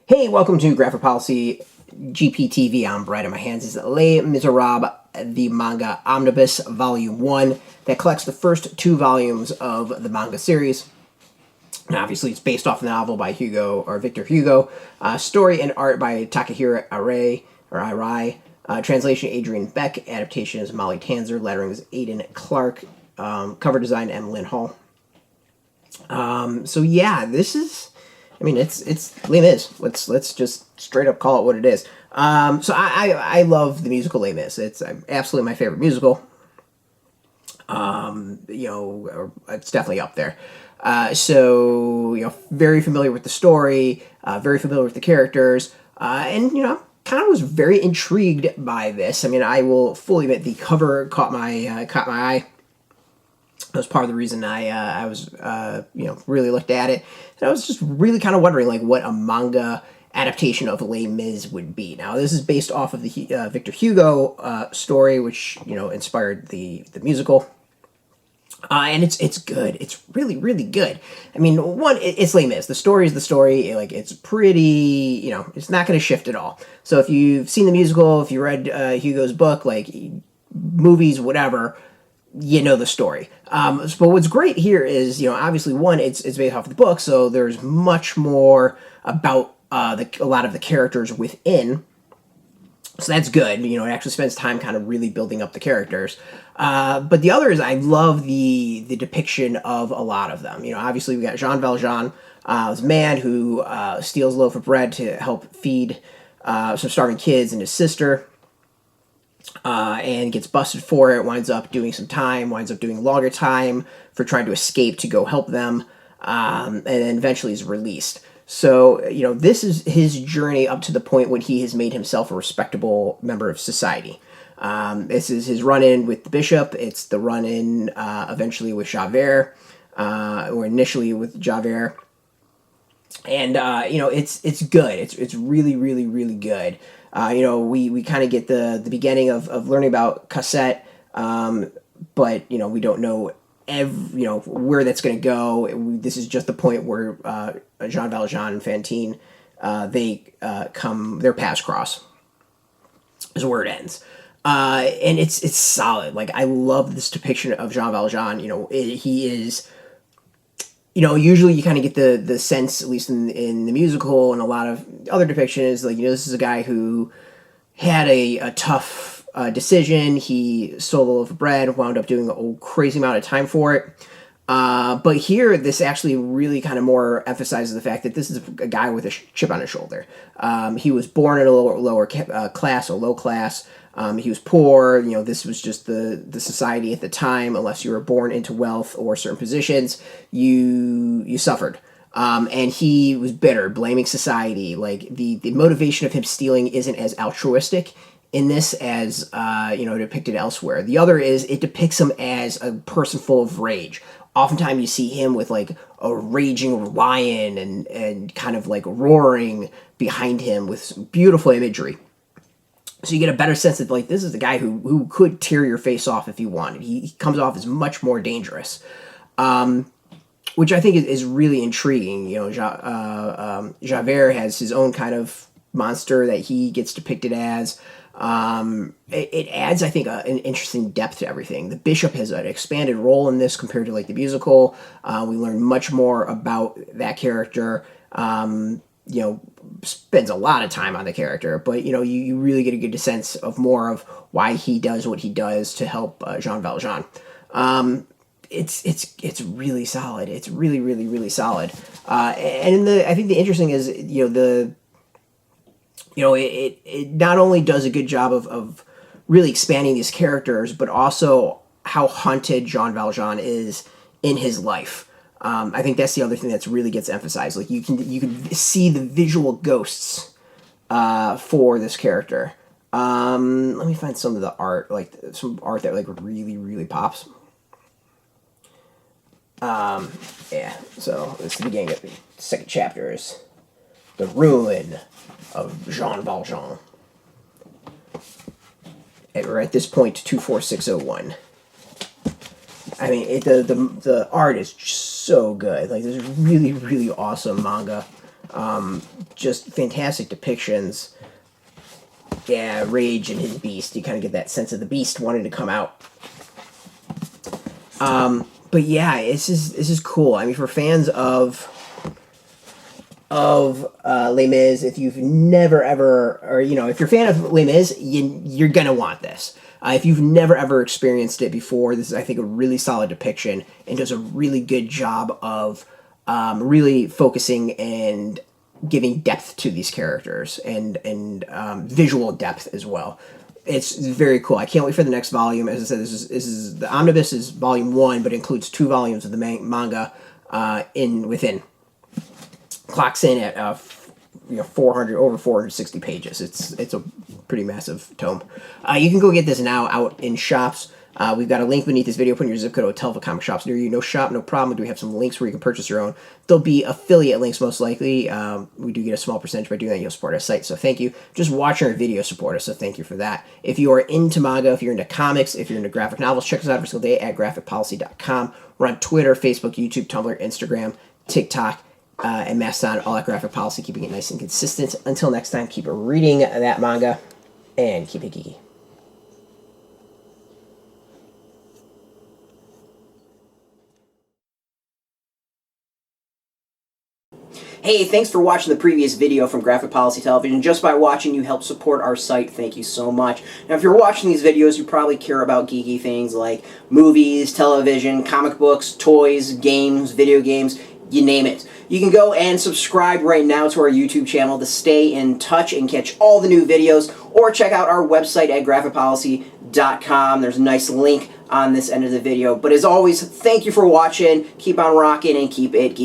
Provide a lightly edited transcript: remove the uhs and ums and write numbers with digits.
Hey, welcome to Graphic Policy GPTV. I'm Brett. In my hands is Les Misérables the Manga Omnibus Volume 1 that collects the first 2 volumes of the manga series. And obviously, it's based off the novel by Victor Hugo. Story and art by Takahiro Arai. Translation Adrienne Beck. Adaptation is Molly Tanzer. Lettering is Aidan Clarke. Cover design Emlyn Hall. So yeah, this is. I mean, it's Les Mis. Let's just straight up call it what it is. So I love the musical Les Mis. It's absolutely my favorite musical. It's definitely up there. So very familiar with the story, very familiar with the characters, and kind of was very intrigued by this. I mean, I will fully admit the cover caught my eye. That was part of the reason I was really looked at it. And I was just really kind of wondering like what a manga adaptation of Les Mis would be. Now this is based off of the Victor Hugo story, which inspired the musical. And it's good. It's really, really good. I mean, it's Les Mis. The story is the story. Like, it's pretty, it's not going to shift at all. So if you've seen the musical, if you read Hugo's book, like, movies, whatever, you know the story. But what's great here is, obviously, one, it's based off the book, so there's much more about a lot of the characters within. So that's good. It actually spends time kind of really building up the characters. But the other is I love the depiction of a lot of them. Obviously we got Jean Valjean, this man who steals a loaf of bread to help feed some starving kids and his sister. And gets busted for it, winds up doing some time, winds up doing longer time for trying to escape to go help them, and then eventually is released. So, this is his journey up to the point when he has made himself a respectable member of society. This is his run-in with the bishop. It's the run-in eventually with Javert, or initially with Javert. And, it's good. It's really, really, really good. We kind of get the beginning of learning about Cassette, but, we don't know where that's going to go. This is just the point where Jean Valjean and Fantine, their paths cross, is where it ends. And it's solid. Like, I love this depiction of Jean Valjean. He is, usually you kind of get the sense, at least in the musical and a lot of other depictions, like, this is a guy who had a tough decision. He stole a loaf of bread, wound up doing a crazy amount of time for it. But here, this actually really kind of more emphasizes the fact that this is a guy with a chip on his shoulder. He was born in a lower class or low class. He was poor. This was just the society at the time. Unless you were born into wealth or certain positions, you suffered. And he was bitter, blaming society. Like, the motivation of him stealing isn't as altruistic in this as depicted elsewhere. The other is it depicts him as a person full of rage. Oftentimes you see him with like a raging lion and kind of like roaring behind him with beautiful imagery. So you get a better sense that like this is the guy who could tear your face off if he wanted. He comes off as much more dangerous, which I think is really intriguing. Javert has his own kind of monster that he gets depicted as. It adds, I think, an interesting depth to everything. The bishop has an expanded role in this compared to like the musical. We learn much more about that character. Spends a lot of time on the character, but you really get a good sense of more of why he does what he does to help Jean Valjean. It's really solid. It's really, really, really solid. And I think the interesting is it not only does a good job of really expanding these characters, but also how haunted Jean Valjean is in his life. I think that's the other thing that's really gets emphasized. Like you can see the visual ghosts for this character. Let me find some of the art, like some art that like really, really pops. Yeah. So it's the beginning of the second chapter is the ruin of Jean Valjean. And we're at this point 24601. I mean, the art is just so good. Like, this is really, really awesome manga. Just fantastic depictions. Yeah, Rage and his beast. You kind of get that sense of the beast wanting to come out. But yeah, this is cool. I mean, for fans of Les Mis, if you've never ever, or if you're a fan of Les Mis, you're gonna want this. If you've never ever experienced it before, this is, I think, a really solid depiction and does a really good job of really focusing and giving depth to these characters and visual depth as well. It's very cool. I can't wait for the next volume. As I said, this is the Omnibus is volume 1, but includes 2 volumes of the manga within. Clocks in at 400 over 460 pages. It's a pretty massive tome. You can go get this now out in shops. We've got a link beneath this video. Put in your zip code, tell the comic shops near you. No shop, no problem. Do we have some links where you can purchase your own? There'll be affiliate links most likely. We do get a small percentage by doing that. You'll support our site, so thank you. Just watching our video support us, so thank you for that. If you are into manga, if you're into comics, if you're into graphic novels, check us out every single day at graphicpolicy.com. We're on Twitter, Facebook, YouTube, Tumblr, Instagram, TikTok, and Mastodon, all at Graphic Policy, keeping it nice and consistent. Until next time, keep reading that manga and keep it geeky. Hey, thanks for watching the previous video from Graphic Policy Television. Just by watching, you help support our site. Thank you so much. Now, if you're watching these videos, you probably care about geeky things like movies, television, comic books, toys, games, video games, you name it. You can go and subscribe right now to our YouTube channel to stay in touch and catch all the new videos, or check out our website at graphicpolicy.com. There's a nice link on this end of the video. But as always, thank you for watching. Keep on rocking and keep it geeky.